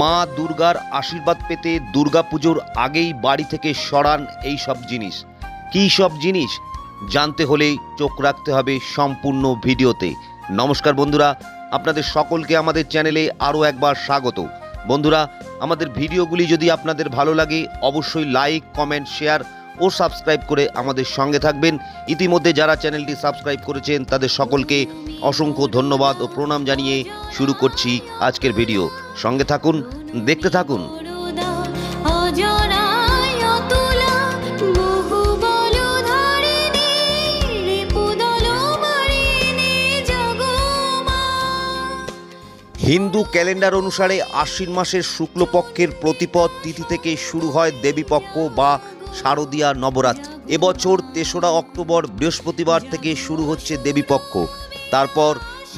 মা দুর্গার আশীর্বাদ পেতে দুর্গাপুজোর আগেই বাড়ি থেকে সরান এই সব জিনিস। কী সব জিনিস জানতে হলে চোখ রাখতে হবে সম্পূর্ণ ভিডিওতে। নমস্কার বন্ধুরা, আপনাদের সকলকে আমাদের চ্যানেলে আরও একবার স্বাগত। বন্ধুরা, আমাদের ভিডিওগুলি যদি আপনাদের ভালো লাগে অবশ্যই লাইক, কমেন্ট, শেয়ার ও সাবস্ক্রাইব করে আমাদের সঙ্গে থাকবেন। ইতিমধ্যে যারা চ্যানেলটি সাবস্ক্রাইব করেছেন তাদের সকলকে অসংখ্য ধন্যবাদ ও প্রণাম জানিয়ে শুরু করছি আজকের ভিডিও। সঙ্গে থাকুন, দেখতে থাকুন। হিন্দু ক্যালেন্ডার অনুসারে আশ্বিন মাসের শুক্লপক্ষের প্রতিপদ তিথি থেকে শুরু হয় দেবীপক্ষ বা শারদীয়া নবরাত্রি। এবছর ৩রা অক্টোবর বৃহস্পতিবার থেকে শুরু হচ্ছে দেবীপক্ষ। তারপর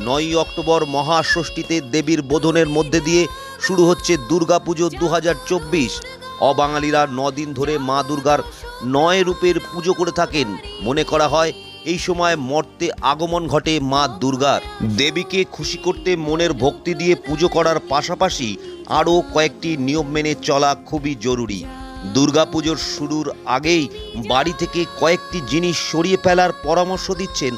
৯ অক্টোবর মহাষষ্ঠীতে দেবীর বোধনের মধ্যে দিয়ে শুরু হচ্ছে দুর্গাপুজো ২০২৪। অবাঙালিরা ৯ দিন ধরে মা দুর্গার ৯ রূপের পুজো করে থাকেন। মনে করা হয় এই সময় মর্তে আগমন ঘটে মা দুর্গার। দেবীকে খুশি করতে মনের ভক্তি দিয়ে পুজো করার পাশাপাশি আরও কয়েকটি নিয়ম মেনে চলা খুবই জরুরি। দুর্গাপুজোর শুরুর আগেই বাড়ি থেকে কয়েকটি জিনিস সরিয়ে ফেলার পরামর্শ দিচ্ছেন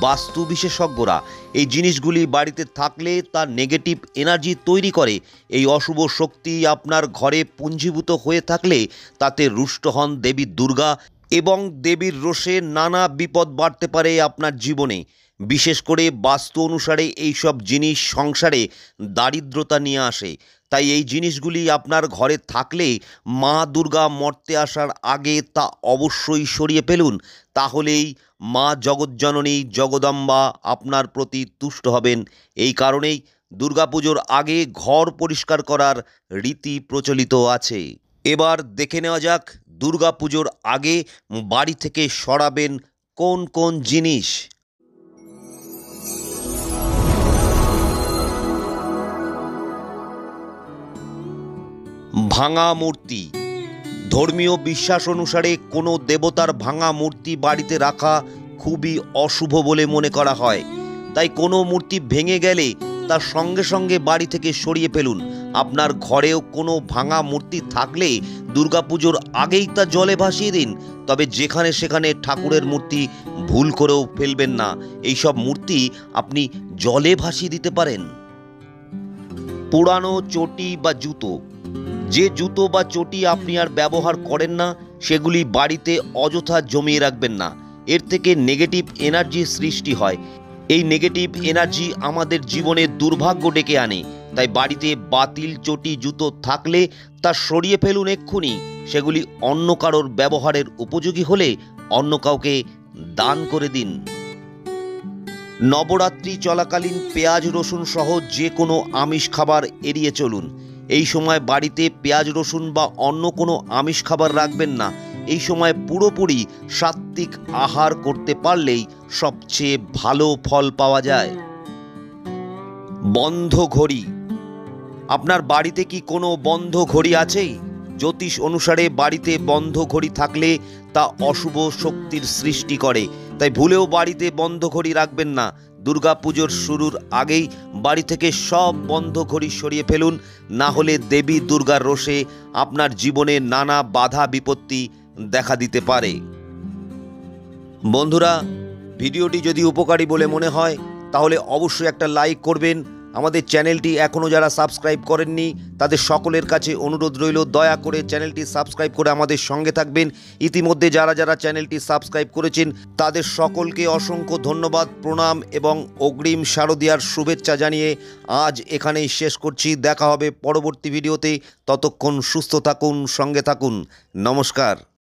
বাস্তু বিশেষজ্ঞরা। এই জিনিসগুলি বাড়িতে থাকলে তা নেগেটিভ এনার্জি তৈরি করে। এই অশুভ শক্তি আপনার ঘরে পুঞ্জীভূত হয়ে থাকলে তাতে রুষ্ট হন দেবী দুর্গা এবং দেবীর রোষে নানা বিপদ বাড়তে পারে আপনার জীবনে। বিশেষ করে বাস্তু অনুসারে এই সব জিনিস সংসারে দারিদ্রতা নিয়ে আসে। তাই এই জিনিসগুলি আপনার ঘরে থাকলে মা দুর্গা মর্তে আসার আগে তা অবশ্যই সরিয়ে ফেলুন। তাহলেই মা জগজ্জননী জগদম্বা আপনার প্রতি তুষ্ট হবেন। এই কারণেই দুর্গাপুজোর আগে ঘর পরিষ্কার করার রীতি প্রচলিত আছে। এবার দেখে নেওয়া যাক দুর্গাপুজোর আগে বাড়ি থেকে সরাবেন কোন কোন জিনিস। ভাঙা মূর্তি। ধর্মীয় বিশ্বাস অনুসারে কোনো দেবতার ভাঙা মূর্তি বাড়িতে রাখা খুবই অশুভ বলে মনে করা হয়। তাই কোনো মূর্তি ভেঙে গেলে তার সঙ্গে সঙ্গে বাড়ি থেকে সরিয়ে ফেলুন। আপনার ঘরেও কোনো ভাঙা মূর্তি থাকলে দুর্গাপুজোর আগেই তা জলে ভাসিয়ে দিন। তবে যেখানে সেখানে ঠাকুরের মূর্তি ভুল করেও ফেলবেন না। এইসব মূর্তি আপনি জলে ভাসিয়ে দিতে পারেন। পুরানো চটি বা জুতো। যে জুতো বা চটি আপনি আর ব্যবহার করেন না সেগুলি বাড়িতে অযথা জমিয়ে রাখবেন না। এর থেকে নেগেটিভ এনার্জি সৃষ্টি হয়। এই নেগেটিভ এনার্জি আমাদের জীবনে দুর্ভাগ্য ডেকে আনে। তাই বাড়িতে বাতিল চটি জুতো থাকলে তা সরিয়ে ফেলুন এক্ষুনি। সেগুলি অন্য কারোর ব্যবহারের উপযোগী হলে অন্য কাউকে দান করে দিন। নবরাত্রি চলাকালীন পেঁয়াজ রসুন সহ যে কোনো আমিষ খাবার এড়িয়ে চলুন। এই সময় বাড়িতে পেঁয়াজ রসুন বা অন্য কোনো আমিষ খাবার রাখবেন না। এই সময় পুরোপুরি সাত্ত্বিক আহার করতে পারলেই সবচেয়ে ভালো ফল পাওয়া যায়। বন্ধ ঘড়ি। আপনার বাড়িতে কি কোনো বন্ধ ঘড়ি আছে? জ্যোতিষ অনুসারে বাড়িতে বন্ধ ঘড়ি থাকলে তা অশুভ শক্তির সৃষ্টি করে। তাই ভুলেও বাড়িতে বন্ধ ঘড়ি রাখবেন না। দুর্গাপুজোর শুরুর আগেই বাড়ি থেকে সব বন্ধ ঘড়ি সরিয়ে ফেলুন। না হলে দেবী দুর্গার রোষে আপনার জীবনে নানা বাধা বিপত্তি দেখা দিতে পারে। বন্ধুরা, ভিডিওটি যদি উপকারী বলে মনে হয় তাহলে অবশ্যই একটা লাইক করবেন। আমাদের চ্যানেলটি এখনও যারা সাবস্ক্রাইব করেননি তাদের সকলের কাছে অনুরোধ রইল দয়া করে চ্যানেলটি সাবস্ক্রাইব করে আমাদের সঙ্গে থাকবেন। ইতিমধ্যে যারা যারা চ্যানেলটি সাবস্ক্রাইব করেছেন তাদের সকলকে অসংখ্য ধন্যবাদ, প্রণাম এবং অগ্রিম শারদীয়ার শুভেচ্ছা জানিয়ে আজ এখানেই শেষ করছি। দেখা হবে পরবর্তী ভিডিওতে। ততক্ষণ সুস্থ থাকুন, সঙ্গে থাকুন। নমস্কার।